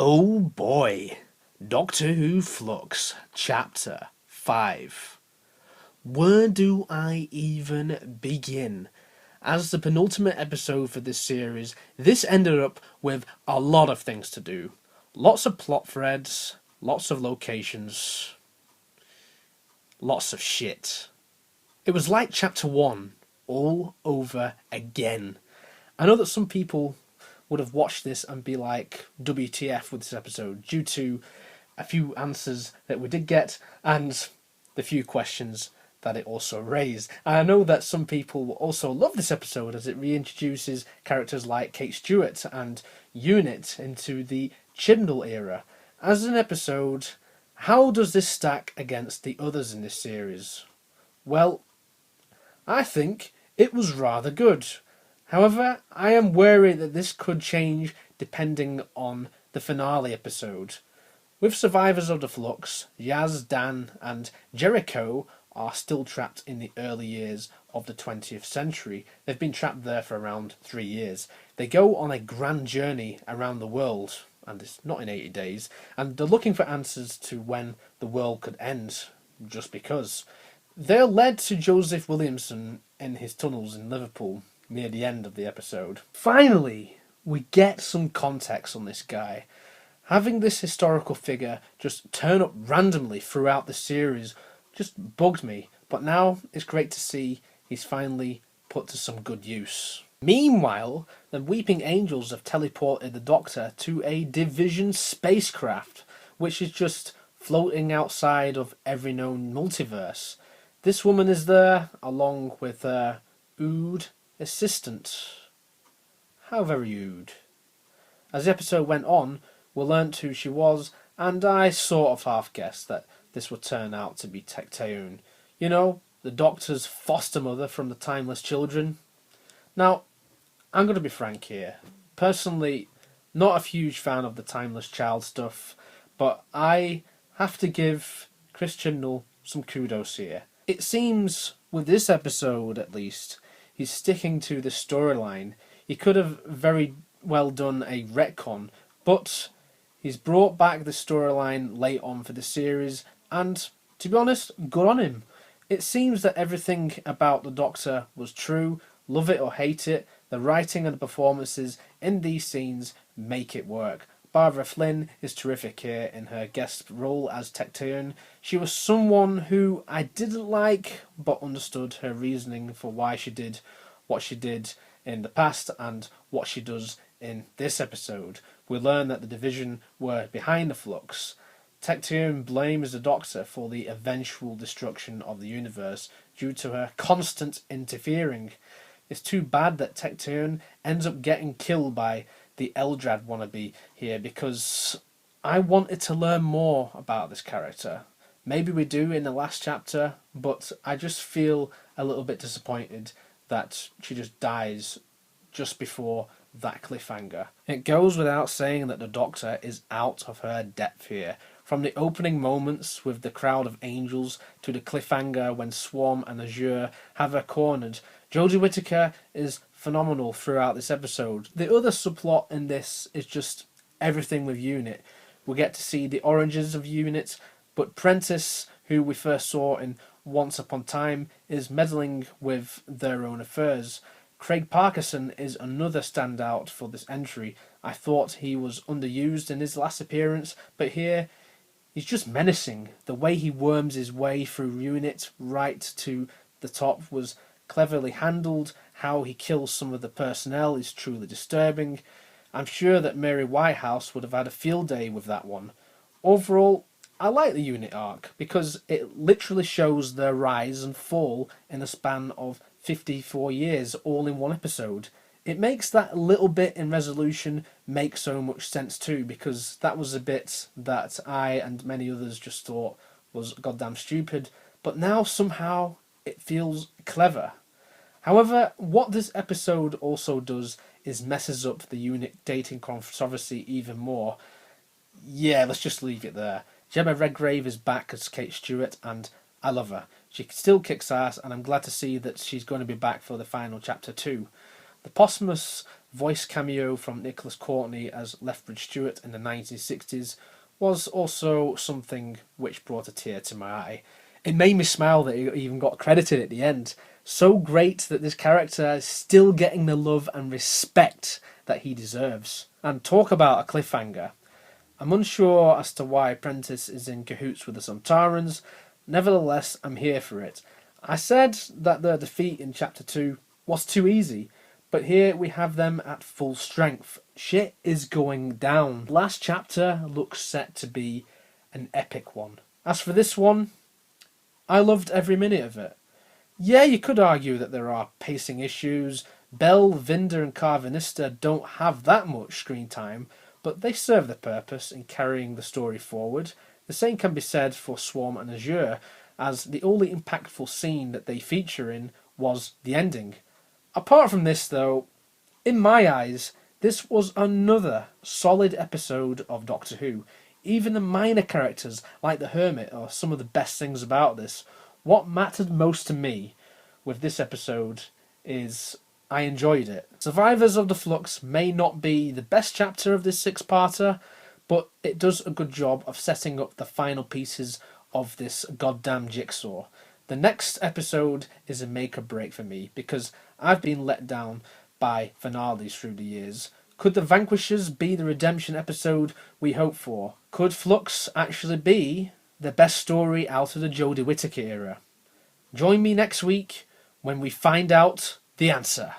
Oh boy, Doctor Who Flux, Chapter 5. Where do I even begin? As the penultimate episode for this series, this ended up with a lot of things to do. Lots of plot threads, lots of locations, lots of shit. It was like Chapter 1, all over again. I know that some people would have watched this and be like, WTF with this episode, due to a few answers that we did get and the few questions that it also raised. And I know that some people also love this episode as it reintroduces characters like Kate Stewart and Unit into the Chibnall era. As an episode, how does this stack against the others in this series? Well, I think it was rather good. However, I am wary that this could change depending on the finale episode. With survivors of the Flux, Yaz, Dan and Jericho are still trapped in the early years of the 20th century. They've been trapped there for around 3 years. They go on a grand journey around the world, and it's not in 80 days, and they're looking for answers to when the world could end, just because. They're led to Joseph Williamson in his tunnels in Liverpool near the end of the episode. Finally, we get some context on this guy. Having this historical figure just turn up randomly throughout the series just bugged me, but now it's great to see he's finally put to some good use. Meanwhile, the Weeping Angels have teleported the Doctor to a Division spacecraft, which is just floating outside of every known multiverse. This woman is there, along with her Ood assistant. How very Ood. As the episode went on, we learnt who she was, and I sort of half guessed that this would turn out to be Tecteun. You know, the Doctor's foster mother from the Timeless Children. Now, I'm going to be frank here. Personally, not a huge fan of the Timeless Child stuff, but I have to give Chris Chibnall some kudos here. It seems, with this episode at least, he's sticking to the storyline. He could have very well done a retcon, but he's brought back the storyline late on for the series, and to be honest, good on him. It seems that everything about the Doctor was true, love it or hate it, the writing and the performances in these scenes make it work. Barbara Flynn is terrific here in her guest role as Tecteun. She was someone who I didn't like, but understood her reasoning for why she did what she did in the past and what she does in this episode. We learn that the Division were behind the Flux. Tecteun blames the Doctor for the eventual destruction of the universe due to her constant interfering. It's too bad that Tecteun ends up getting killed by the Eldrad wannabe here, because I wanted to learn more about this character. Maybe we do in the last chapter, but I just feel a little bit disappointed that she just dies just before that cliffhanger. It goes without saying that the Doctor is out of her depth here. From the opening moments with the crowd of angels to the cliffhanger when Swarm and Azure have her cornered, Jodie Whittaker is phenomenal throughout this episode. The other subplot in this is just everything with Unit. We get to see the origins of Unit, but Prentice, who we first saw in Once Upon a Time, is meddling with their own affairs. Craig Parkinson is another standout for this entry. I thought he was underused in his last appearance, but here he's just menacing. The way he worms his way through Unit right to the top was cleverly handled. How he kills some of the personnel is truly disturbing. I'm sure that Mary Whitehouse would have had a field day with that one. Overall, I like the Unit arc because it literally shows their rise and fall in a span of 54 years, all in one episode. It makes that little bit in resolution make so much sense too, because that was a bit that I and many others just thought was goddamn stupid, but now somehow it feels clever. However, what this episode also does is messes up the Unit dating controversy even more. Yeah, let's just leave it there. Jemma Redgrave is back as Kate Stewart, and I love her. She still kicks ass, and I'm glad to see that she's going to be back for the final chapter too. The posthumous voice cameo from Nicholas Courtney as Lethbridge Stewart in the 1960s was also something which brought a tear to my eye. It made me smile that he even got credited at the end. So great that this character is still getting the love and respect that he deserves. And talk about a cliffhanger. I'm unsure as to why Prentice is in cahoots with the Sontarans. Nevertheless, I'm here for it. I said that their defeat in Chapter 2 was too easy, but here we have them at full strength. Shit is going down. Last chapter looks set to be an epic one. As for this one, I loved every minute of it. Yeah, you could argue that there are pacing issues. Bell, Vinder and Carvanista don't have that much screen time, but they serve their purpose in carrying the story forward. The same can be said for Swarm and Azure, as the only impactful scene that they feature in was the ending. Apart from this though, in my eyes, this was another solid episode of Doctor Who. Even the minor characters, like the Hermit, are some of the best things about this. What mattered most to me with this episode is I enjoyed it. Survivors of the Flux may not be the best chapter of this six-parter, but it does a good job of setting up the final pieces of this goddamn jigsaw. The next episode is a make or break for me, because I've been let down by finales through the years. Could the Vanquishers be the redemption episode we hope for? Could Flux actually be the best story out of the Jodie Whittaker era? Join me next week when we find out the answer.